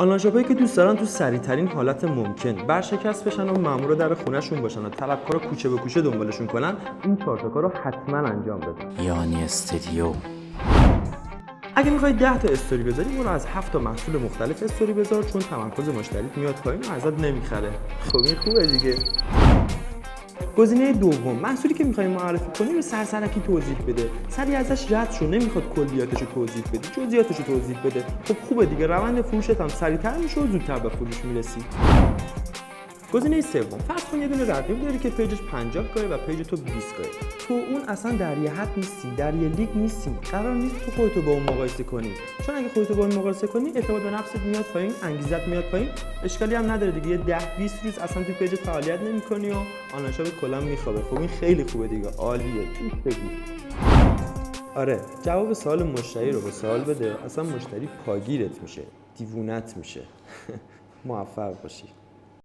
آنلاین شاپایی که دوست دارن تو سریع‌ترین حالت ممکن برشکست بشن و مامور در خونه‌شون باشن و طلبکارا کوچه به کوچه دنبالشون کنن، این 4 تا کارو حتما انجام بدن. یانی استودیو. اگه میخوای 10 تا استوری بذاری، برو از 7 تا محصول مختلف استوری بذار، چون تمرکز مشتریت میاد پایین و ازت نمیخره. خب این خوبه دیگه. گزینه دوم، محصولی که می‌خوای معرفی کنی رو سرسرکی توضیح بده. سری ازش رد شو، نمیخواد کلیاتش رو توضیح بدی، جزئیاتش رو توضیح بده. خب خوبه دیگه، روند فروشت هم سریع‌تر میشه و زودتر به فروش میرسی. گزینه سوم، فرض کن یه دونه رقیب داری که پیجش 50 گاهه و پیج تو 20 گاهه. تو اون اصلا در یه حد نیستی، در یه لیگ نیستی. قرار نیست تو خودتو با اون مقایسه کنی. چون اگه خودتو با اون مقایسه کنی، اعتماد به نفست میاد پایین، انگیزت میاد پایین. اشکالی هم نداره دیگه. 10-20 روز اصلا تو پیجت فعالیت نمی‌کنی و آنلاین شاپ کلا میخوابه. خب این خیلی خوبه دیگه، عالیه. دوست بگیر. آره، جواب سوال مشتری رو به سوال بده. اصلا مشتری پاگیرت میشه، دیوونت میشه. موفق باشی.